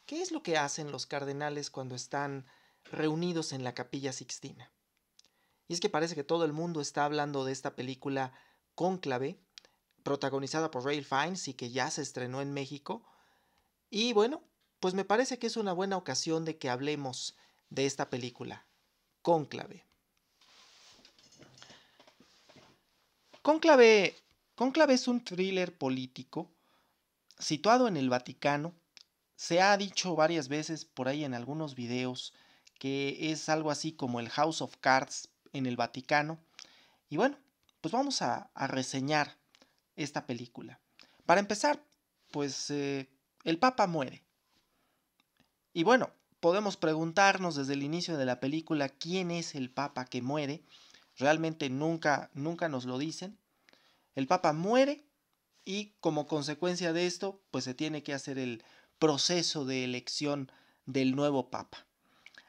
¿qué es lo que hacen los cardenales cuando están reunidos en la Capilla Sixtina? Y es que parece que todo el mundo está hablando de esta película Cónclave, protagonizada por Ralph Fiennes y que ya se estrenó en México. Y bueno, pues me parece que es una buena ocasión de que hablemos de esta película, Cónclave. Cónclave, Cónclave es un thriller político situado en el Vaticano. Se ha dicho varias veces por ahí en algunos videos que es algo así como el House of Cards en el Vaticano. Y bueno, pues vamos a reseñar esta película. Para empezar, pues el Papa muere. Y bueno, podemos preguntarnos desde el inicio de la película quién es el Papa que muere. Realmente nunca nos lo dicen. El Papa muere y como consecuencia de esto, pues se tiene que hacer el proceso de elección del nuevo Papa.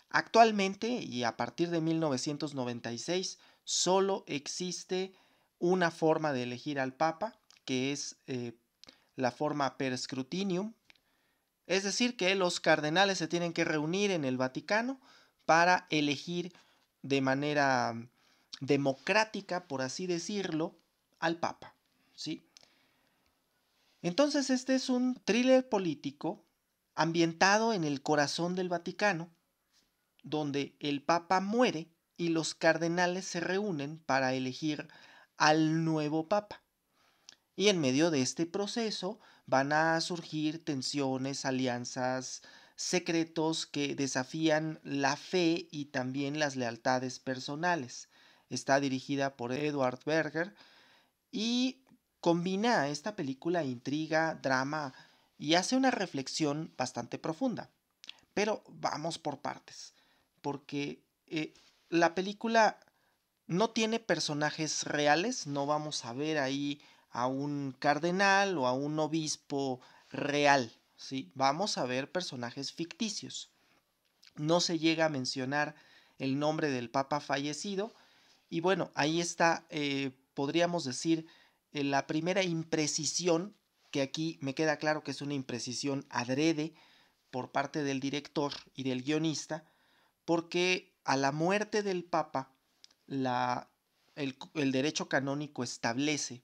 Actualmente y a partir de 1996 solo existe una forma de elegir al Papa, que es la forma per scrutinium, es decir, que los cardenales se tienen que reunir en el Vaticano para elegir de manera democrática, por así decirlo, al Papa, ¿sí? Entonces este es un thriller político ambientado en el corazón del Vaticano, donde el Papa muere y los cardenales se reúnen para elegir al nuevo Papa. Y en medio de este proceso van a surgir tensiones, alianzas, secretos que desafían la fe y también las lealtades personales. Está dirigida por Edward Berger y combina esta película intriga, drama y hace una reflexión bastante profunda. Pero vamos por partes, porque la película no tiene personajes reales, no vamos a ver ahí a un cardenal o a un obispo real, ¿sí? Vamos a ver personajes ficticios. No se llega a mencionar el nombre del papa fallecido y bueno, ahí está, podríamos decir, la primera imprecisión, que aquí me queda claro que es una imprecisión adrede por parte del director y del guionista, porque a la muerte del Papa, el derecho canónico establece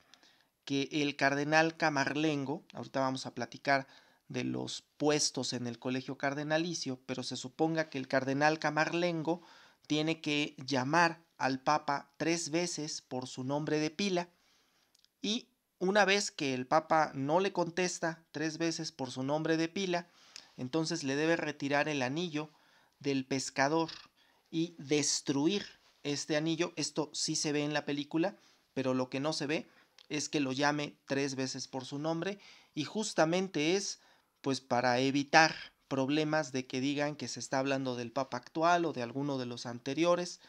que el cardenal Camarlengo, ahorita vamos a platicar de los puestos en el colegio cardenalicio, pero se suponga que el cardenal Camarlengo tiene que llamar al Papa 3 veces por su nombre de pila y una vez que el Papa no le contesta 3 veces por su nombre de pila, entonces le debe retirar el anillo del pescador y destruir este anillo. Esto sí se ve en la película, pero lo que no se ve es que lo llame 3 veces por su nombre y justamente es pues para evitar problemas de que digan que se está hablando del Papa actual o de alguno de los anteriores,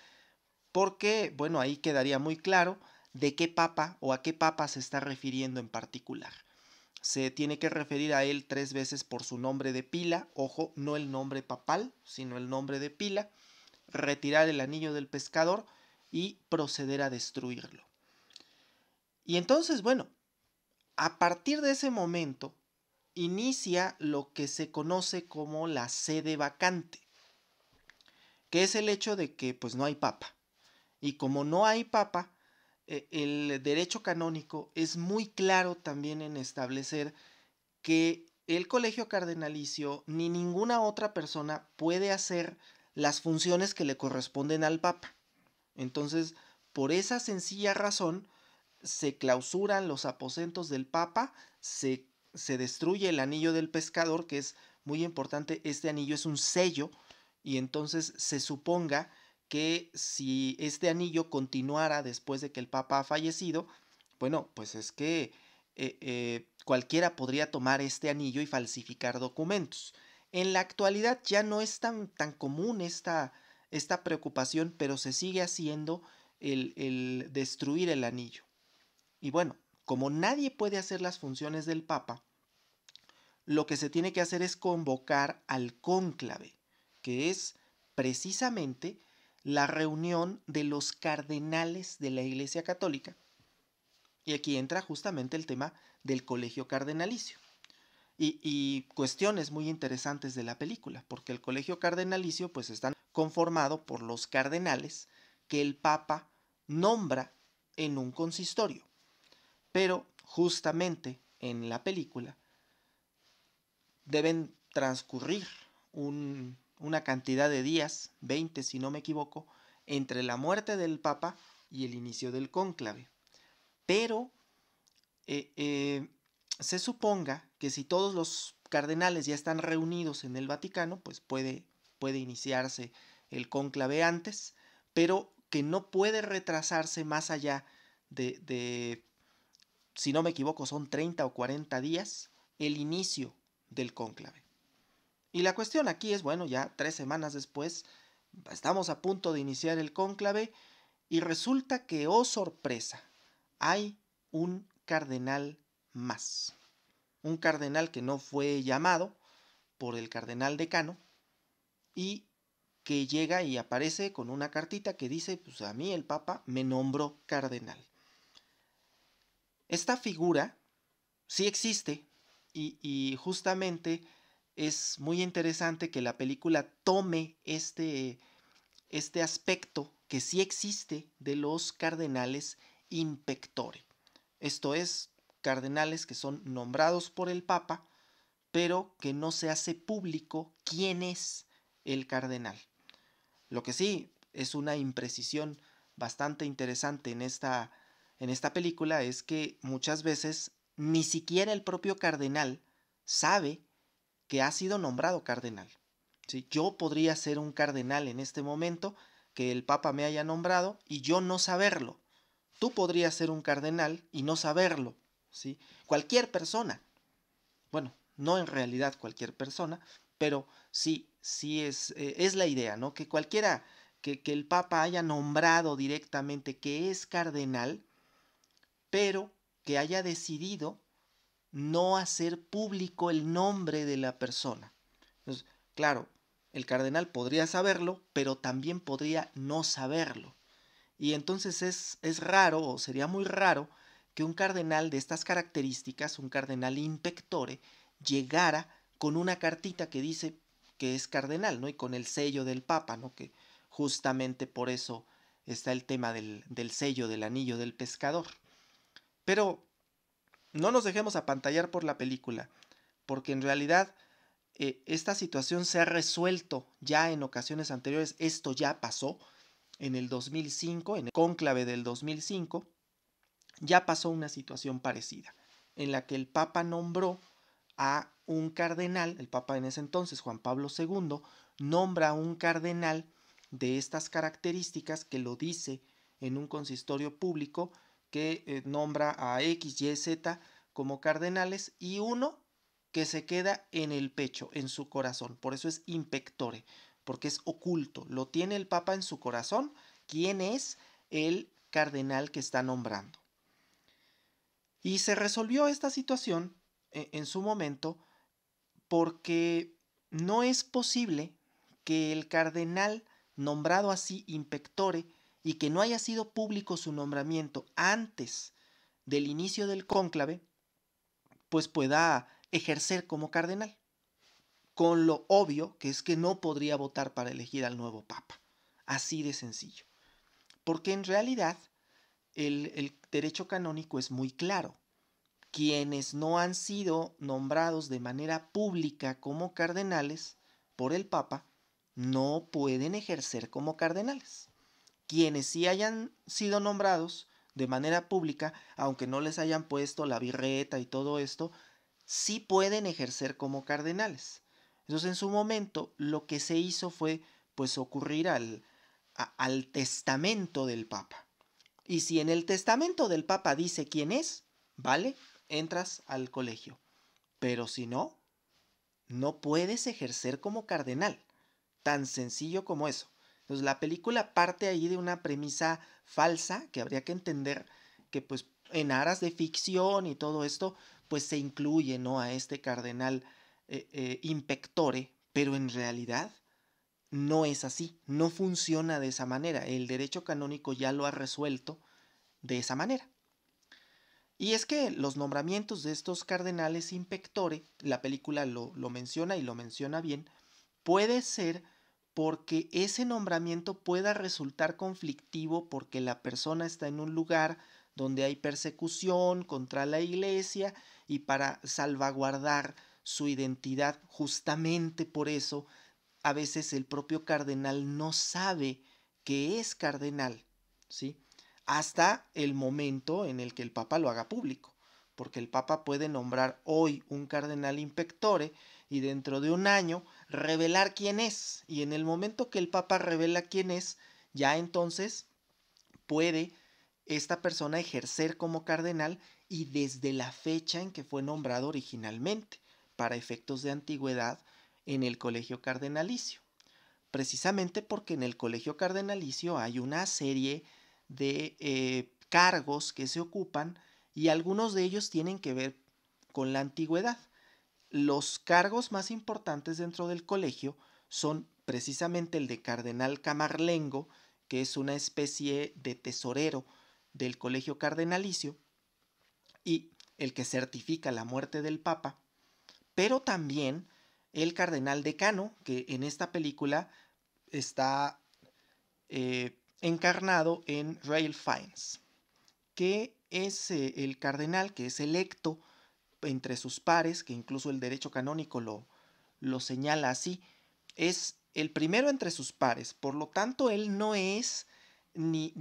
porque bueno, ahí quedaría muy claro de qué papa o a qué papa se está refiriendo en particular. Se tiene que referir a él 3 veces por su nombre de pila, ojo, no el nombre papal, sino el nombre de pila, retirar el anillo del pescador y proceder a destruirlo. Y entonces, bueno, a partir de ese momento inicia lo que se conoce como la sede vacante, que es el hecho de que pues no hay papa. Y como no hay papa, el derecho canónico es muy claro también en establecer que el colegio cardenalicio ni ninguna otra persona puede hacer las funciones que le corresponden al papa. Entonces, por esa sencilla razón, se clausuran los aposentos del papa, se destruye el anillo del pescador, que es muy importante, este anillo es un sello, y entonces se suponga que si este anillo continuara después de que el papa ha fallecido, bueno, pues es que cualquiera podría tomar este anillo y falsificar documentos. En la actualidad ya no es tan común esta preocupación, pero se sigue haciendo el destruir el anillo. Y bueno, como nadie puede hacer las funciones del Papa, lo que se tiene que hacer es convocar al cónclave, que es precisamente la reunión de los cardenales de la Iglesia Católica. Y aquí entra justamente el tema del colegio cardenalicio. y cuestiones muy interesantes de la película, porque el colegio cardenalicio pues está conformado por los cardenales que el Papa nombra en un consistorio. Pero justamente en la película deben transcurrir una cantidad de días, 20 si no me equivoco, entre la muerte del Papa y el inicio del cónclave. Pero se suponga que si todos los cardenales ya están reunidos en el Vaticano, pues puede iniciarse el cónclave antes, pero que no puede retrasarse más allá de, si no me equivoco, son 30 o 40 días el inicio del cónclave. Y la cuestión aquí es, bueno, ya 3 semanas después, estamos a punto de iniciar el cónclave y resulta que, oh sorpresa, hay un cardenal más. Un cardenal que no fue llamado por el cardenal decano y que llega y aparece con una cartita que dice, pues a mí el Papa me nombró cardenal. Esta figura sí existe y justamente es muy interesante que la película tome este aspecto que sí existe de los cardenales in pectore. Esto es, cardenales que son nombrados por el Papa, pero que no se hace público quién es el cardenal. Lo que sí es una imprecisión bastante interesante en esta película es que muchas veces ni siquiera el propio cardenal sabe que ha sido nombrado cardenal. ¿Sí? Yo podría ser un cardenal en este momento, que el Papa me haya nombrado y yo no saberlo. Tú podrías ser un cardenal y no saberlo. ¿Sí? Cualquier persona. Bueno, no en realidad cualquier persona, pero sí es la idea, ¿no? Que cualquiera, que el Papa haya nombrado directamente que es cardenal, pero que haya decidido no hacer público el nombre de la persona. Entonces, claro, el cardenal podría saberlo, pero también podría no saberlo. Y entonces es raro, o sería muy raro, que un cardenal de estas características, un cardenal in pectore, llegara con una cartita que dice que es cardenal, ¿no? Y con el sello del Papa, ¿no? Que justamente por eso está el tema del sello del anillo del pescador. Pero no nos dejemos apantallar por la película, porque en realidad esta situación se ha resuelto ya en ocasiones anteriores. Esto ya pasó en el 2005, en el cónclave del 2005, ya pasó una situación parecida, en la que el Papa nombró a un cardenal, el Papa en ese entonces, Juan Pablo II, nombra a un cardenal de estas características que lo dice en un consistorio público, que nombra a X, Y, Z como cardenales y uno que se queda en el pecho, en su corazón. Por eso es in pectore, porque es oculto. Lo tiene el Papa en su corazón. ¿Quién es el cardenal que está nombrando? Y se resolvió esta situación en su momento porque no es posible que el cardenal nombrado así in pectore y que no haya sido público su nombramiento antes del inicio del cónclave, pues pueda ejercer como cardenal. Con lo obvio que es que no podría votar para elegir al nuevo papa. Así de sencillo. Porque en realidad el derecho canónico es muy claro. Quienes no han sido nombrados de manera pública como cardenales por el Papa no pueden ejercer como cardenales. Quienes sí hayan sido nombrados de manera pública, aunque no les hayan puesto la birreta y todo esto, sí pueden ejercer como cardenales. Entonces en su momento lo que se hizo fue pues ocurrir al testamento del Papa. Y si en el testamento del Papa dice quién es, ¿vale? Entras al colegio. Pero si no, no puedes ejercer como cardenal. Tan sencillo como eso. Entonces la película parte ahí de una premisa falsa que habría que entender que pues en aras de ficción y todo esto pues se incluye, ¿no?, a este cardenal in pectore, pero en realidad no es así, no funciona de esa manera. El derecho canónico ya lo ha resuelto de esa manera. Y es que los nombramientos de estos cardenales in pectore, la película lo menciona y lo menciona bien, puede ser porque ese nombramiento pueda resultar conflictivo porque la persona está en un lugar donde hay persecución contra la iglesia y para salvaguardar su identidad, justamente por eso a veces el propio cardenal no sabe que es cardenal, ¿sí? Hasta el momento en el que el Papa lo haga público, porque el Papa puede nombrar hoy un cardenal in pectore y dentro de un año revelar quién es, y en el momento que el Papa revela quién es, ya entonces puede esta persona ejercer como cardenal y desde la fecha en que fue nombrado originalmente, para efectos de antigüedad, en el colegio cardenalicio. Precisamente porque en el colegio cardenalicio hay una serie de cargos que se ocupan y algunos de ellos tienen que ver con la antigüedad. Los cargos más importantes dentro del colegio son precisamente el de cardenal camarlengo, que es una especie de tesorero del colegio cardenalicio, y el que certifica la muerte del papa, pero también el cardenal decano, que en esta película está encarnado en Ralph Fiennes, que es el cardenal que es electo entre sus pares, que incluso el derecho canónico lo señala así, es el primero entre sus pares. Por lo tanto, él no es ni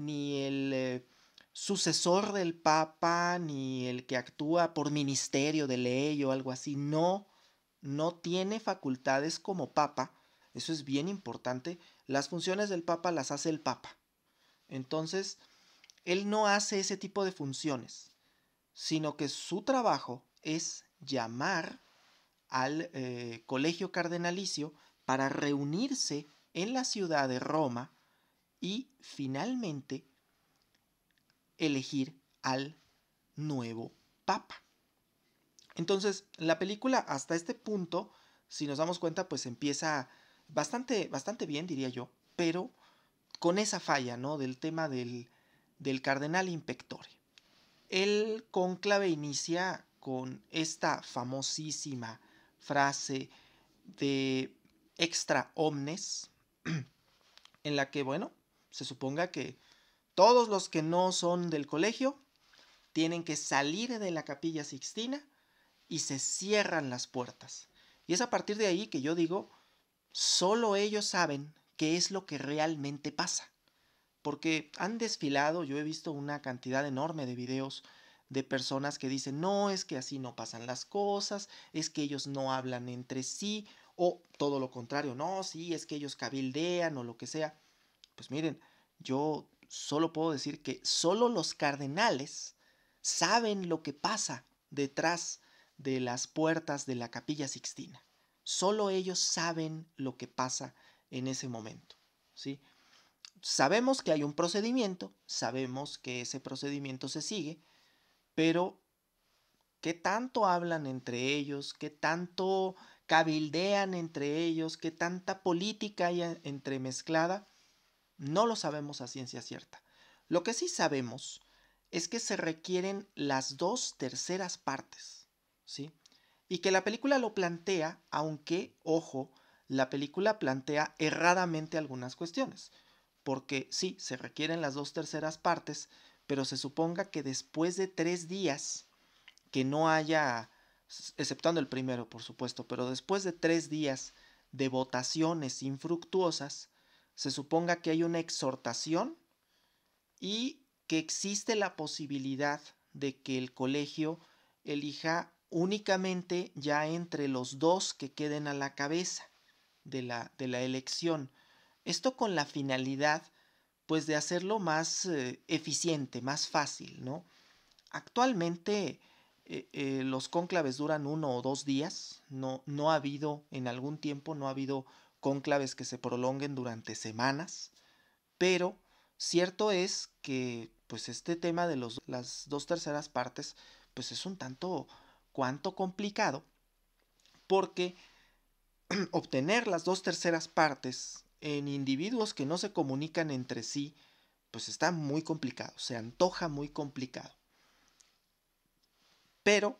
el sucesor del Papa, ni el que actúa por ministerio de ley o algo así. No, no tiene facultades como Papa. Eso es bien importante. Las funciones del Papa las hace el Papa. Entonces, él no hace ese tipo de funciones, sino que su trabajo es llamar al colegio cardenalicio para reunirse en la ciudad de Roma y finalmente elegir al nuevo papa. Entonces, la película hasta este punto, si nos damos cuenta, pues empieza bastante bien, diría yo, pero con esa falla, ¿no? Del tema del cardenal in pectore. El cónclave inicia con esta famosísima frase de extra omnes, en la que, bueno, se suponga que todos los que no son del colegio tienen que salir de la Capilla Sixtina y se cierran las puertas. Y es a partir de ahí que yo digo, solo ellos saben qué es lo que realmente pasa. Porque han desfilado, yo he visto una cantidad enorme de videos de personas que dicen, no, es que así no pasan las cosas, es que ellos no hablan entre sí, o todo lo contrario, no, sí, es que ellos cabildean o lo que sea. Pues miren, yo solo puedo decir que solo los cardenales saben lo que pasa detrás de las puertas de la Capilla Sixtina. Solo ellos saben lo que pasa en ese momento, ¿sí? Sabemos que hay un procedimiento, sabemos que ese procedimiento se sigue, pero ¿qué tanto hablan entre ellos? ¿Qué tanto cabildean entre ellos? ¿Qué tanta política hay entremezclada? No lo sabemos a ciencia cierta. Lo que sí sabemos es que se requieren las 2/3 partes, ¿sí? Y que la película lo plantea, aunque, ojo, la película plantea erradamente algunas cuestiones. Porque sí, se requieren las 2/3 partes, pero se suponga que después de 3 días que no haya, exceptuando el primero, por supuesto, pero después de 3 días de votaciones infructuosas, se suponga que hay una exhortación y que existe la posibilidad de que el colegio elija únicamente ya entre los dos que queden a la cabeza de la elección. Esto con la finalidad, pues, de hacerlo más eficiente, más fácil, ¿no? Actualmente los cónclaves duran 1 o 2 días. No ha habido, en algún tiempo, no ha habido cónclaves que se prolonguen durante semanas. Pero cierto es que, pues, este tema de las 2/3 partes, pues, es un tanto cuanto complicado, porque obtener las 2/3 partes en individuos que no se comunican entre sí, pues está muy complicado, se antoja muy complicado. Pero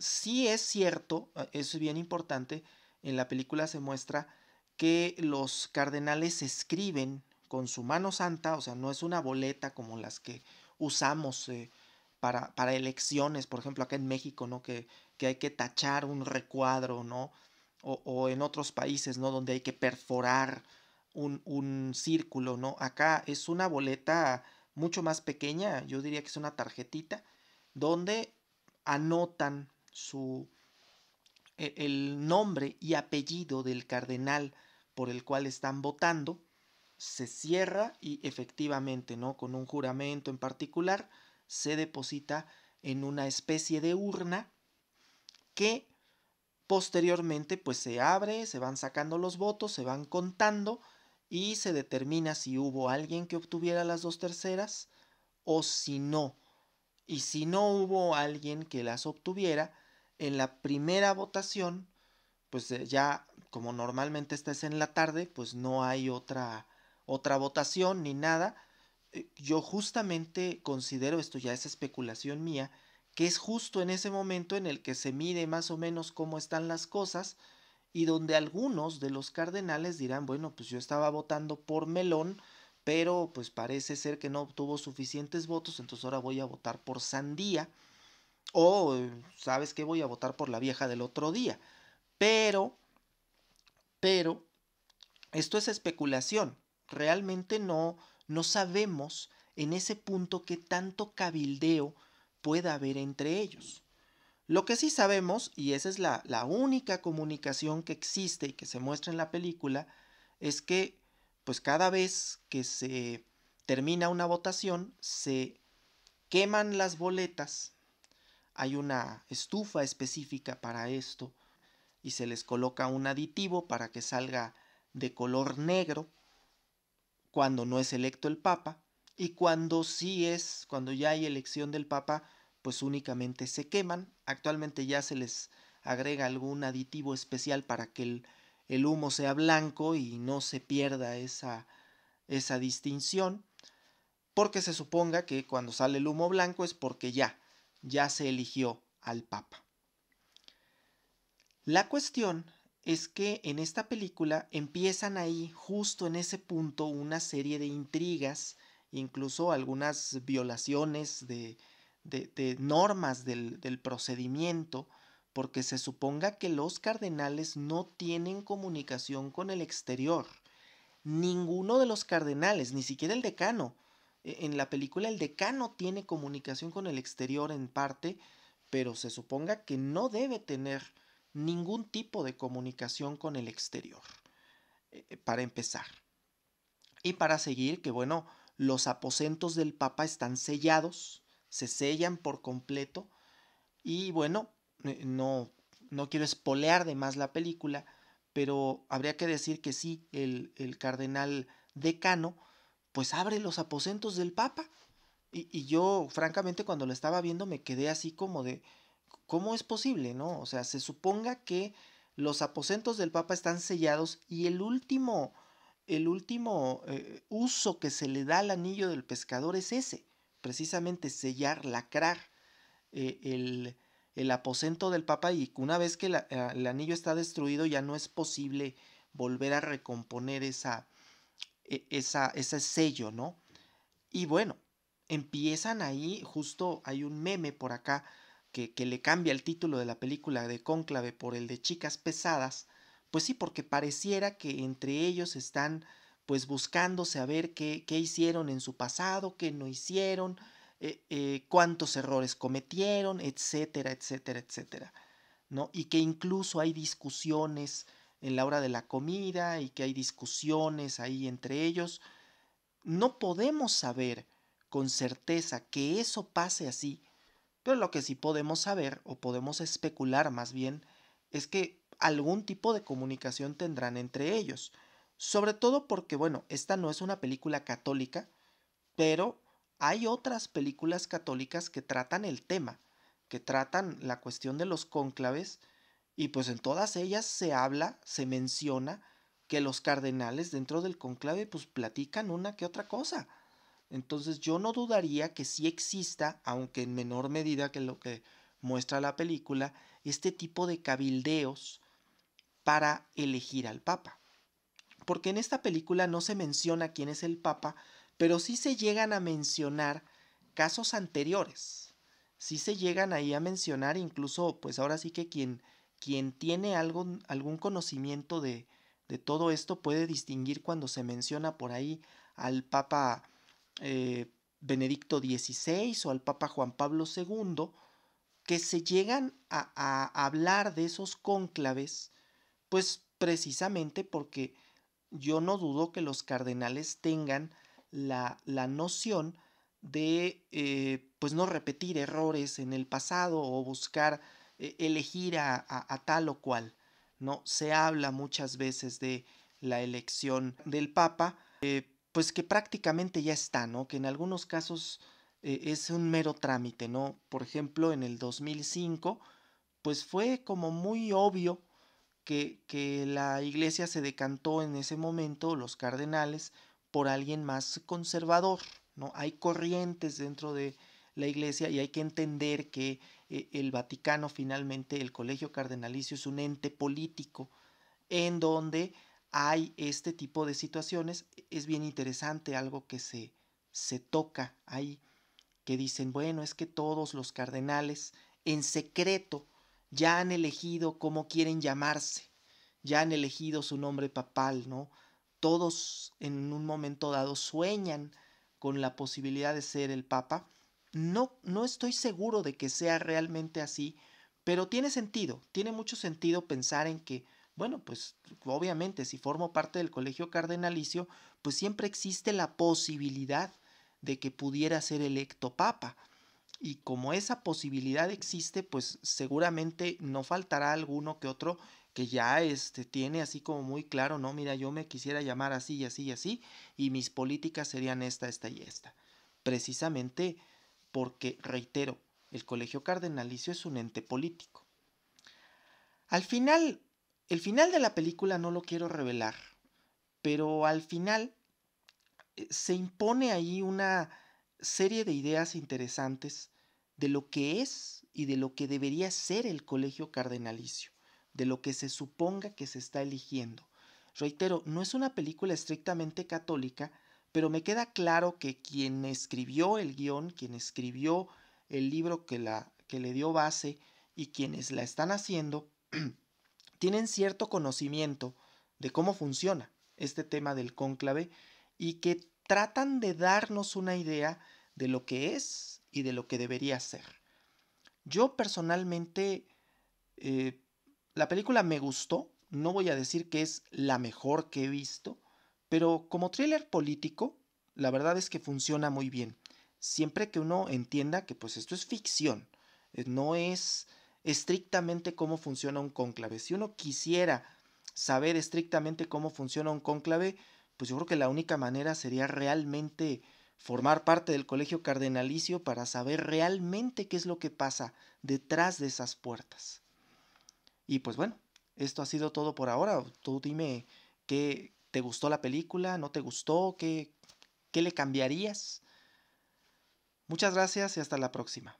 sí es cierto, eso es bien importante, en la película se muestra que los cardenales escriben con su mano santa, o sea, no es una boleta como las que usamos para elecciones, por ejemplo, acá en México, ¿no? Que hay que tachar un recuadro, ¿no? O en otros países, ¿no? Donde hay que perforar un círculo, ¿no? Acá es una boleta mucho más pequeña, yo diría que es una tarjetita, donde anotan el nombre y apellido del cardenal por el cual están votando, se cierra y efectivamente, ¿no? Con un juramento en particular, se deposita en una especie de urna que posteriormente pues se abre, se van sacando los votos, se van contando y se determina si hubo alguien que obtuviera las 2/3 o si no. Y si no hubo alguien que las obtuviera, en la primera votación, pues ya como normalmente esta es en la tarde, pues no hay otra votación ni nada. Yo justamente considero, esto ya es especulación mía, que es justo en ese momento en el que se mide más o menos cómo están las cosas y donde algunos de los cardenales dirán, bueno, pues yo estaba votando por Melón, pero pues parece ser que no obtuvo suficientes votos, entonces ahora voy a votar por Sandía, o sabes que voy a votar por la vieja del otro día. Pero, pero, esto es especulación. Realmente no sabemos en ese punto qué tanto cabildeo pueda haber entre ellos. Lo que sí sabemos, y esa es la única comunicación que existe y que se muestra en la película, es que pues cada vez que se termina una votación, se queman las boletas. Hay una estufa específica para esto y se les coloca un aditivo para que salga de color negro cuando no es electo el Papa, y cuando sí es, cuando ya hay elección del Papa, pues únicamente se queman. Actualmente ya se les agrega algún aditivo especial para que el humo sea blanco y no se pierda esa distinción, porque se suponga que cuando sale el humo blanco es porque ya se eligió al Papa. La cuestión es que en esta película empiezan ahí, justo en ese punto, una serie de intrigas, incluso algunas violaciones de normas del procedimiento, porque se suponga que los cardenales no tienen comunicación con el exterior. Ninguno de los cardenales, ni siquiera el decano. En la película el decano tiene comunicación con el exterior en parte, pero se suponga que no debe tener ningún tipo de comunicación con el exterior, para empezar. Y para seguir, que bueno, los aposentos del Papa están sellados, se sellan por completo, y bueno, no quiero espolear de más la película, pero habría que decir que sí, el cardenal decano, pues abre los aposentos del Papa. Y yo, francamente, cuando lo estaba viendo me quedé así como de, ¿cómo es posible, no? O sea, se suponga que los aposentos del Papa están sellados y el último uso que se le da al anillo del pescador es ese, precisamente sellar, lacrar el aposento del Papa, y una vez que el anillo está destruido ya no es posible volver a recomponer ese sello, ¿no? Y bueno, empiezan ahí, justo hay un meme por acá que le cambia el título de la película de Cónclave por el de Chicas Pesadas, pues sí, porque pareciera que entre ellos están pues buscando saber qué hicieron en su pasado, qué no hicieron, cuántos errores cometieron, etcétera, etcétera, etcétera, ¿no? Y que incluso hay discusiones en la hora de la comida y que hay discusiones ahí entre ellos. No podemos saber con certeza que eso pase así, pero lo que sí podemos saber, o podemos especular más bien, es que algún tipo de comunicación tendrán entre ellos. Sobre todo porque, bueno, esta no es una película católica, pero hay otras películas católicas que tratan el tema, que tratan la cuestión de los cónclaves, y pues en todas ellas se habla, se menciona que los cardenales dentro del cónclave pues platican una que otra cosa. Entonces yo no dudaría que sí exista, aunque en menor medida que lo que muestra la película, este tipo de cabildeos para elegir al Papa. Porque en esta película no se menciona quién es el Papa, pero sí se llegan a mencionar casos anteriores. Sí se llegan ahí a mencionar, incluso, pues ahora sí que quien tiene algún conocimiento de todo esto puede distinguir cuando se menciona por ahí al Papa Benedicto XVI o al Papa Juan Pablo II, que se llegan a hablar de esos cónclaves, pues precisamente porque yo no dudo que los cardenales tengan la noción de pues no repetir errores en el pasado o buscar elegir a tal o cual. No se habla muchas veces de la elección del Papa, pues que prácticamente ya está, ¿no? Que en algunos casos es un mero trámite, ¿no? Por ejemplo, en el 2005, pues fue como muy obvio que la iglesia se decantó en ese momento, los cardenales, por alguien más conservador, ¿no? Hay corrientes dentro de la iglesia y hay que entender que el Vaticano finalmente, el colegio cardenalicio es un ente político en donde hay este tipo de situaciones. Es bien interesante algo que se toca ahí, que dicen, bueno, es que todos los cardenales en secreto ya han elegido cómo quieren llamarse, ya han elegido su nombre papal, ¿no? Todos en un momento dado sueñan con la posibilidad de ser el Papa. No, no estoy seguro de que sea realmente así, pero tiene sentido, tiene mucho sentido pensar en que, bueno, pues obviamente si formo parte del colegio cardenalicio, pues siempre existe la posibilidad de que pudiera ser electo papa. Y como esa posibilidad existe, pues seguramente no faltará alguno que otro que ya tiene así como muy claro, no, mira, yo me quisiera llamar así y así y así, y mis políticas serían esta, esta y esta. Precisamente porque, reitero, el colegio cardenalicio es un ente político. Al final, el final de la película no lo quiero revelar, pero al final se impone ahí una serie de ideas interesantes de lo que es y de lo que debería ser el colegio cardenalicio, de lo que se suponga que se está eligiendo. Reitero, no es una película estrictamente católica, pero me queda claro que quien escribió el guión, quien escribió el libro que le dio base y quienes la están haciendo, tienen cierto conocimiento de cómo funciona este tema del cónclave y que tratan de darnos una idea de lo que es y de lo que debería ser. Yo personalmente, eh, la película me gustó, no voy a decir que es la mejor que he visto, pero como thriller político, la verdad es que funciona muy bien. Siempre que uno entienda que pues esto es ficción, no es estrictamente cómo funciona un cónclave. Si uno quisiera saber estrictamente cómo funciona un cónclave, pues yo creo que la única manera sería realmente formar parte del colegio cardenalicio para saber realmente qué es lo que pasa detrás de esas puertas. Y pues bueno, esto ha sido todo por ahora. Tú dime qué te gustó la película, no te gustó, qué le cambiarías. Muchas gracias y hasta la próxima.